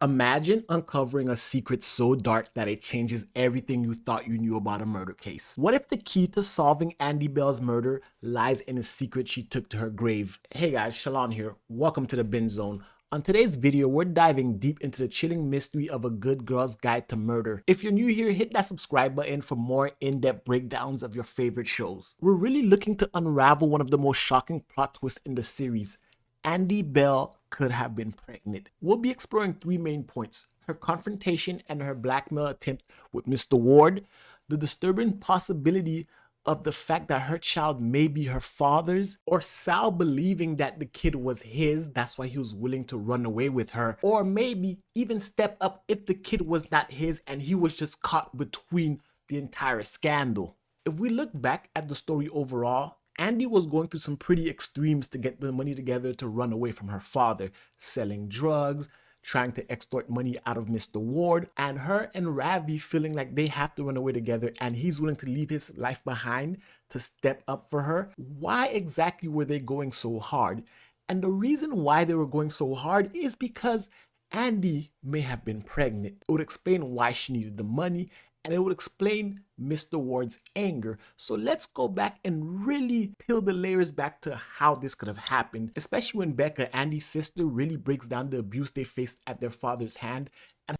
Imagine uncovering a secret so dark that it changes everything you thought you knew about a murder case. What if the key to solving Andie Bell's murder lies in a secret she took to her grave? Hey guys, Shalon here. Welcome to the Bin Zone. On today's video, we're diving deep into the chilling mystery of a good girl's guide to murder. If you're new here, hit that subscribe button for more in-depth breakdowns of your favorite shows. We're really looking to unravel one of the most shocking plot twists in the series. Andie Bell could have been pregnant. We'll be exploring three main points: her confrontation and her blackmail attempt with Mr. Ward, the disturbing possibility of the fact that her child may be her father's, or Sal believing that the kid was his, that's why he was willing to run away with her, or maybe even step up if the kid was not his and he was just caught between the entire scandal. If we look back at the story overall, Andie was going through some pretty extremes to get the money together to run away from her father, selling drugs, trying to extort money out of Mr. Ward, and her and Ravi feeling like they have to run away together and he's willing to leave his life behind to step up for her. Why exactly were they going so hard? And the reason why they were going so hard is because Andie may have been pregnant. It would explain why she needed the money, and it would explain Mr. Ward's anger. So let's go back and really peel the layers back to how this could have happened, especially when Becca, Andie's sister, really breaks down the abuse they faced at their father's hand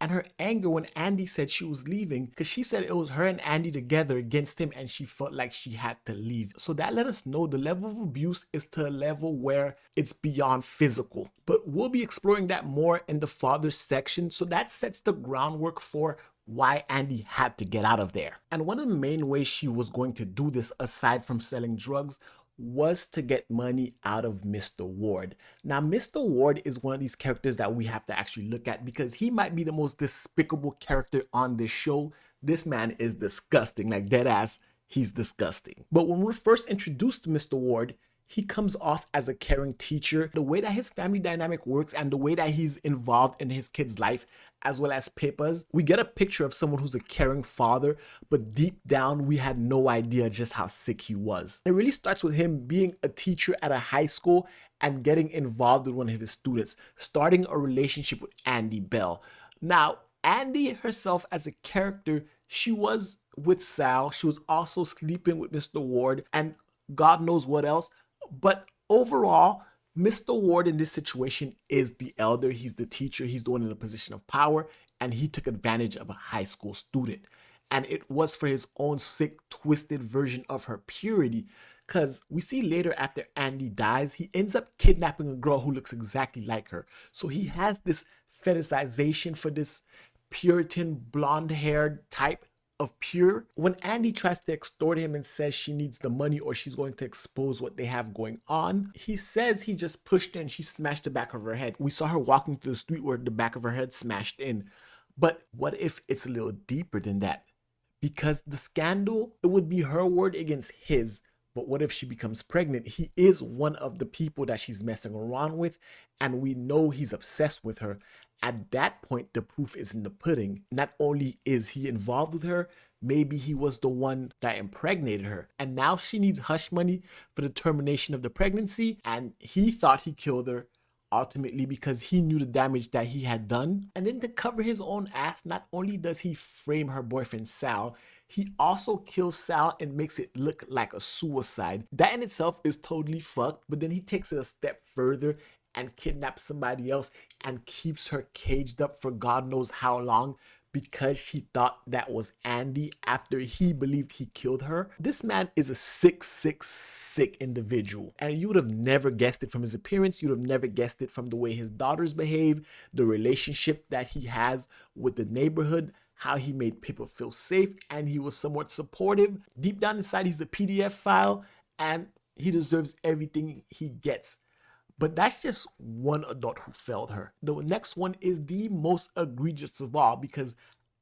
and her anger when Andie said she was leaving, because she said it was her and Andie together against him and she felt like she had to leave. So that let us know the level of abuse is to a level where it's beyond physical. But we'll be exploring that more in the father section, so that sets the groundwork for why Andie had to get out of there. And one of the main ways she was going to do this, aside from selling drugs, was to get money out of Mr. Ward. Now, Mr. Ward is one of these characters that we have to actually look at because he might be the most despicable character on this show. This man is disgusting, like dead ass, he's disgusting. But when we're first introduced to Mr. Ward, he comes off as a caring teacher. The way that his family dynamic works and the way that he's involved in his kid's life, as well as Pippa's, we get a picture of someone who's a caring father, but deep down we had no idea just how sick he was. It really starts with him being a teacher at a high school and getting involved with one of his students, starting a relationship with Andie Bell. Now, Andie herself as a character, she was with Sal, she was also sleeping with Mr. Ward, and God knows what else. But overall, Mr. Ward in this situation is the elder. He's the teacher. He's the one in a position of power. And he took advantage of a high school student. And it was for his own sick, twisted version of her purity. Because we see later after Andie dies, he ends up kidnapping a girl who looks exactly like her. So he has this fetishization for this Puritan blonde-haired type of pure. When Andie tries to extort him and says she needs the money or she's going to expose what they have going on, he says he just pushed her and she smashed the back of her head. We saw her walking through the street where the back of her head smashed in. But what if it's a little deeper than that? Because the scandal, it would be her word against his. But what if she becomes pregnant? He is one of the people that she's messing around with, and we know he's obsessed with her. At that point, the proof is in the pudding. Not only is he involved with her, maybe he was the one that impregnated her. And now she needs hush money for the termination of the pregnancy. And he thought he killed her ultimately because he knew the damage that he had done. And then to cover his own ass, not only does he frame her boyfriend Sal, he also kills Sal and makes it look like a suicide. That in itself is totally fucked, but then he takes it a step further and kidnaps somebody else and keeps her caged up for God knows how long because she thought that was Andie after he believed he killed her. This man is a sick, sick, sick individual. And you would have never guessed it from his appearance. You would have never guessed it from the way his daughters behave, the relationship that he has with the neighborhood, how he made people feel safe, and he was somewhat supportive. Deep down inside, he's the PDF file, and he deserves everything he gets. But that's just one adult who failed her. The next one is the most egregious of all, because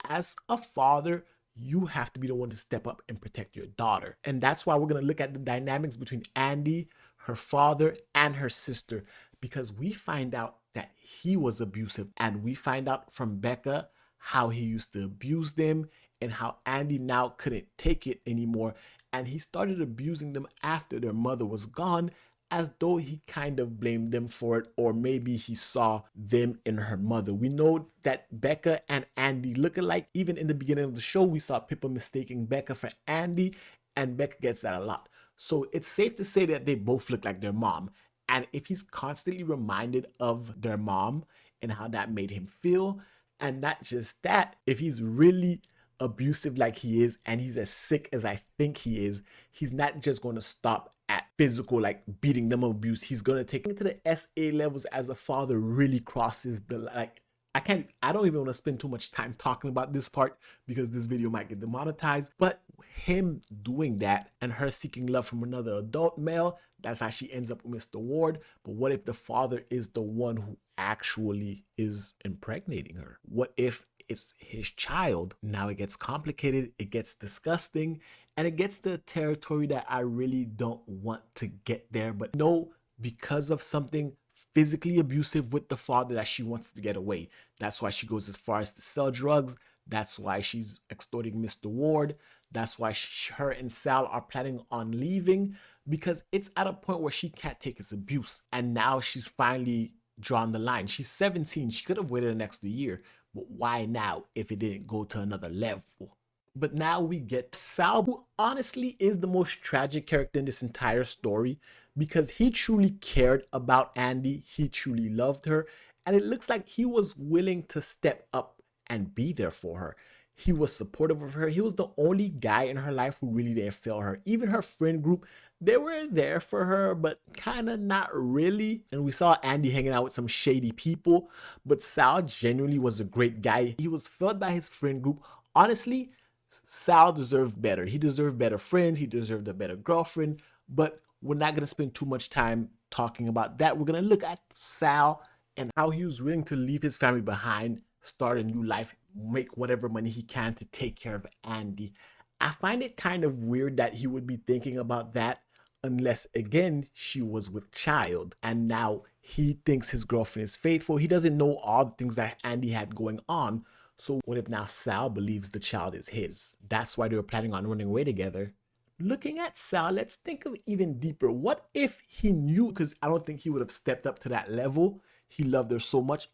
as a father, you have to be the one to step up and protect your daughter. And that's why we're going to look at the dynamics between Andie, her father, and her sister, because we find out that he was abusive, and we find out from Becca how he used to abuse them and how Andie now couldn't take it anymore. And he started abusing them after their mother was gone. as though he kind of blamed them for it, or maybe he saw them in her mother. We know that Becca and Andie look alike. Even in the beginning of the show, we saw people mistaking Becca for Andie, and Becca gets that a lot. So it's safe to say that they both look like their mom. And if he's constantly reminded of their mom and how that made him feel, and not just that, if he's really abusive like he is and he's as sick as I think he is, he's not just going to stop at physical, like beating them abuse. He's going to take it to the SA levels as a father really crosses the, like, I don't even want to spend too much time talking about this part because this video might get demonetized. But him doing that and her seeking love from another adult male, that's how she ends up with Mr. Ward. But what if the father is the one who actually is impregnating her? What if it's his child? Now it gets complicated, it gets disgusting, and it gets to a territory that I really don't want to get there. But no, because of something physically abusive with the father, that she wants to get away. That's why she goes as far as to sell drugs. That's why she's extorting Mr. Ward. That's why her and Sal are planning on leaving, because it's at a point where she can't take his abuse. And now she's finally drawn the line. She's 17. She could have waited an extra year. But why now if it didn't go to another level? But now we get Sal, who honestly is the most tragic character in this entire story, because he truly cared about Andie, he truly loved her, and it looks like he was willing to step up and be there for her. He was supportive of her. He was the only guy in her life who really didn't fail her. Even her friend group, they were there for her, but kind of not really. And we saw Andie hanging out with some shady people, but Sal genuinely was a great guy. He was felt by his friend group. Honestly, Sal deserved better. He deserved better friends. He deserved a better girlfriend. But we're not going to spend too much time talking about that. We're going to look at Sal and how he was willing to leave his family behind, start a new life, make whatever money he can to take care of Andie. I find it kind of weird that he would be thinking about that, unless, again, she was with child and now he thinks his girlfriend is faithful. He doesn't know all the things that Andie had going on. So what if now Sal believes the child is his? That's why they were planning on running away together. Looking at Sal, let's think of even deeper. What if he knew? Because I don't think he would have stepped up to that level. He loved her so much.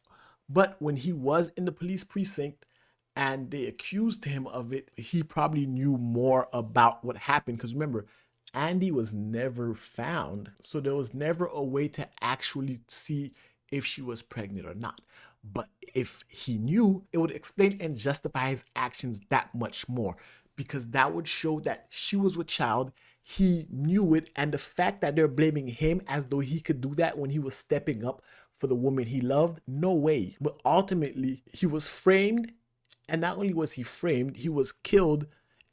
But when he was in the police precinct and they accused him of it, he probably knew more about what happened. Because remember, Andie was never found. So there was never a way to actually see if she was pregnant or not. But if he knew, it would explain and justify his actions that much more, because that would show that she was with child, he knew it, and the fact that they're blaming him as though he could do that when he was stepping up for the woman he loved, no way. But ultimately, he was framed, and not only was he framed, he was killed,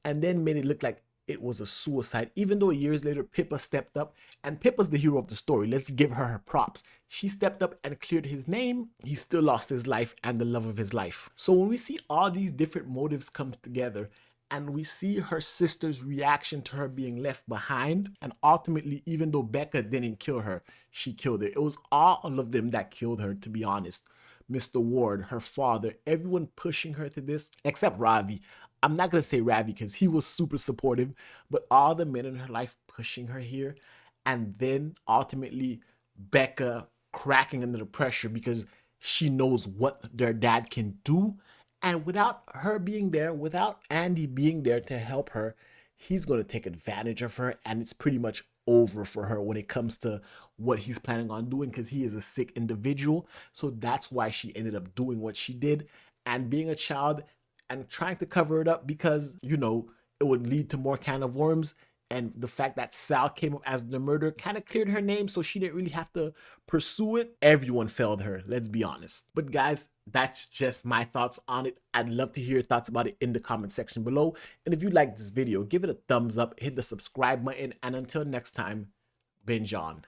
and then made it look like it was a suicide, even though years later Pippa stepped up, and Pippa's the hero of the story. Let's give her her props. She stepped up and cleared his name. He still lost his life and the love of his life. So when we see all these different motives come together, and we see her sister's reaction to her being left behind, and ultimately, even though Becca didn't kill her, she killed her. It was all of them that killed her, to be honest. Mr. Ward, her father, everyone pushing her to this, except Ravi. I'm not going to say Ravi because he was super supportive, but all the men in her life pushing her here. And then ultimately, Becca cracking under the pressure because she knows what their dad can do. And without her being there, without Andie being there to help her, he's going to take advantage of her. And it's pretty much over for her when it comes to what he's planning on doing, because he is a sick individual. So that's why she ended up doing what she did and being a child and trying to cover it up, because, you know, it would lead to more can of worms. And the fact that Sal came up as the murderer kind of cleared her name, so she didn't really have to pursue it. Everyone failed her, let's be honest. But guys, that's just my thoughts on it. I'd love to hear your thoughts about it in the comment section below. And if you like this video, give it a thumbs up, hit the subscribe button, and until next time, binge on.